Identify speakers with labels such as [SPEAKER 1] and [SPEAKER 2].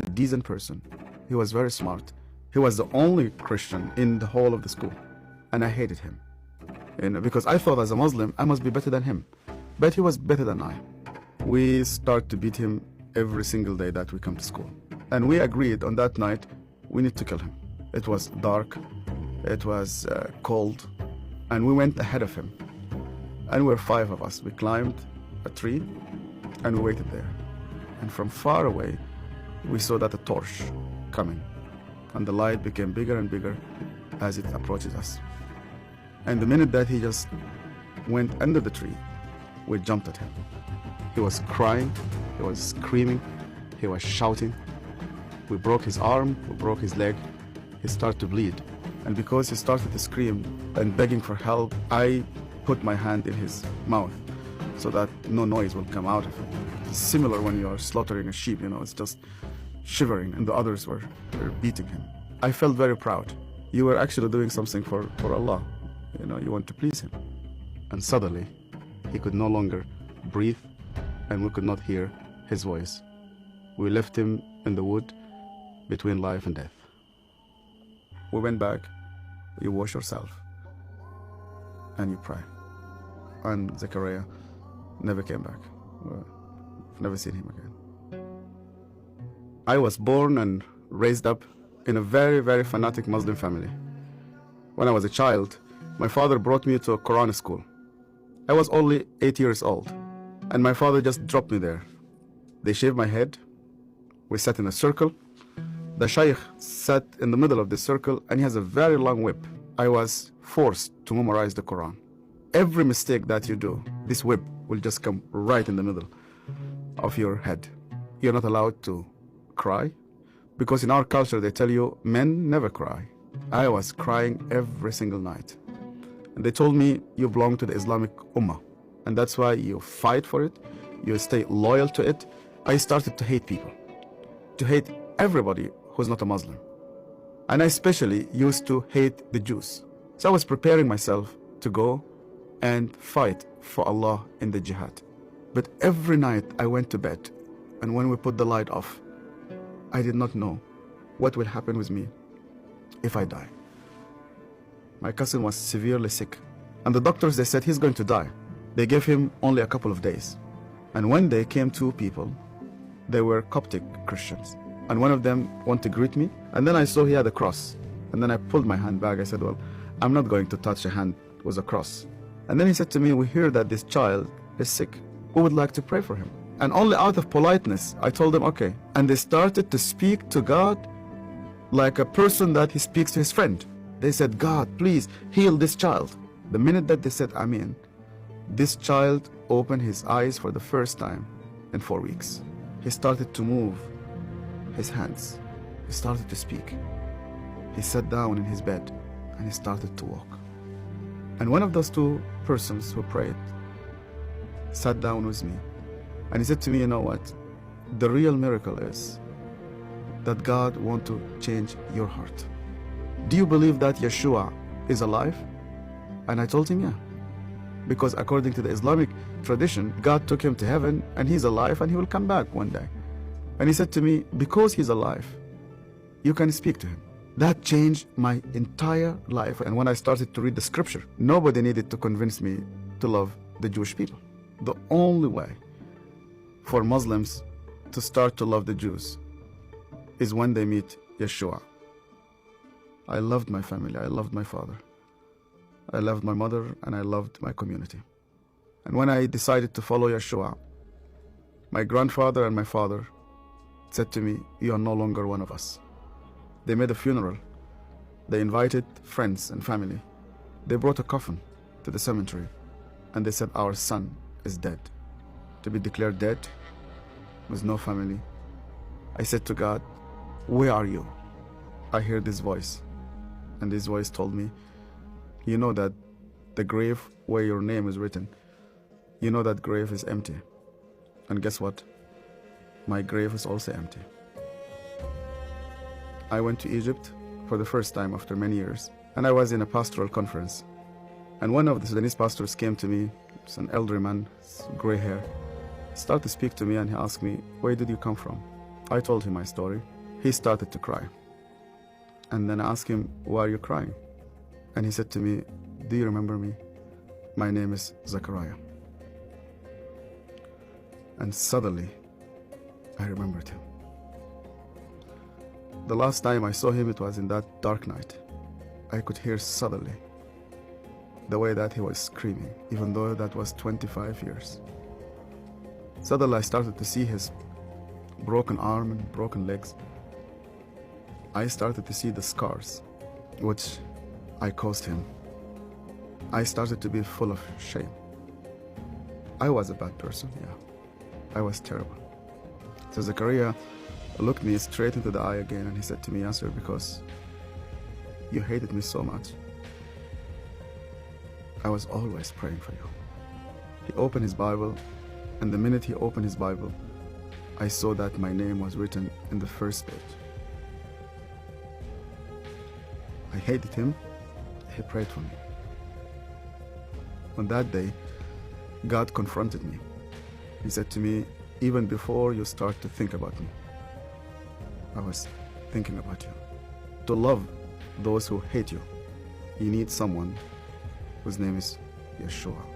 [SPEAKER 1] a decent person. He was very smart. He was the only Christian in the whole of the school. And I hated him. Because I thought as a Muslim, I must be better than him. But he was better than I. We start to beat him every single day that we come to school. And we agreed on that night, we need to kill him. It was dark, it was cold, and we went ahead of him. And we were 5 of us. We climbed a tree and we waited there. And from far away, we saw that a torch coming. And the light became bigger and bigger as it approaches us. And the minute that he just went under the tree, we jumped at him. He was crying, he was screaming, he was shouting. We broke his arm, we broke his leg. He started to bleed. And because he started to scream and begging for help, I put my hand in his mouth so that no noise will come out of it. It's similar when you are slaughtering a sheep, it's just shivering, and the others were beating him. I felt very proud. You were actually doing something for Allah. You want to please him. And suddenly, he could no longer breathe, and we could not hear his voice. We left him in the wood between life and death. We went back, you wash yourself, and you pray. And Zechariah never came back. I've never seen him again. I was born and raised up in a very, very fanatic Muslim family. When I was a child, my father brought me to a Quran school. I was only 8 years old, and my father just dropped me there. They shaved my head, we sat in a circle. The Shaykh sat in the middle of the circle, and he has a very long whip. I was forced to memorize the Quran. Every mistake that you do, this whip will just come right in the middle of your head. You're not allowed to cry, because in our culture they tell you men never cry. I was crying every single night. And they told me, you belong to the Islamic Ummah, and that's why you fight for it, you stay loyal to it. I started to hate people, to hate everybody who's not a Muslim. And I especially used to hate the Jews. So I was preparing myself to go and fight for Allah in the jihad. But every night I went to bed, and when we put the light off, I did not know what will happen with me if I die. My cousin was severely sick, and the doctors, they said he's going to die. They gave him only a couple of days. And one day came 2 people. They were Coptic Christians. And one of them wanted to greet me, and then I saw he had a cross. And then I pulled my hand back. I said, well, I'm not going to touch a hand with a cross. And then he said to me, we hear that this child is sick. We would like to pray for him. And only out of politeness, I told them, okay. And they started to speak to God like a person that he speaks to his friend. They said, God, please heal this child. The minute that they said, Amen, this child opened his eyes for the first time in 4 weeks. He started to move his hands. He started to speak. He sat down in his bed and he started to walk. And one of those 2 persons who prayed sat down with me, and he said to me, you know what? The real miracle is that God wants to change your heart. Do you believe that Yeshua is alive? And I told him, yeah. Because according to the Islamic tradition, God took him to heaven, and he's alive, and he will come back one day. And he said to me, because he's alive, you can speak to him. That changed my entire life. And when I started to read the scripture, nobody needed to convince me to love the Jewish people. The only way for Muslims to start to love the Jews is when they meet Yeshua. I loved my family, I loved my father, I loved my mother, and I loved my community. And when I decided to follow Yeshua, my grandfather and my father said to me, you are no longer one of us. They made a funeral. They invited friends and family. They brought a coffin to the cemetery, and they said, our son is dead. To be declared dead with no family. I said to God, where are you? I heard this voice, and this voice told me, you know that the grave where your name is written, you know that grave is empty. And guess what? My grave is also empty. I went to Egypt for the first time after many years, and I was in a pastoral conference. And one of the Sudanese pastors came to me, it's an elderly man, gray hair, started to speak to me, and he asked me, where did you come from? I told him my story. He started to cry. And then I asked him, why are you crying? And he said to me, do you remember me? My name is Zachariah. And suddenly, I remembered him. The last time I saw him, it was in that dark night. I could hear suddenly the way that he was screaming, even though that was 25 years. Suddenly I started to see his broken arm and broken legs. I started to see the scars, which I caused him. I started to be full of shame. I was a bad person, yeah. I was terrible. So Zachariah looked me straight into the eye again and he said to me, Yasser, because you hated me so much, I was always praying for you. He opened his Bible, and the minute he opened his Bible, I saw that my name was written in the first page. I hated him. He prayed for me. On that day, God confronted me. He said to me, even before you start to think about me, I was thinking about you. To love those who hate you, you need someone whose name is Yeshua.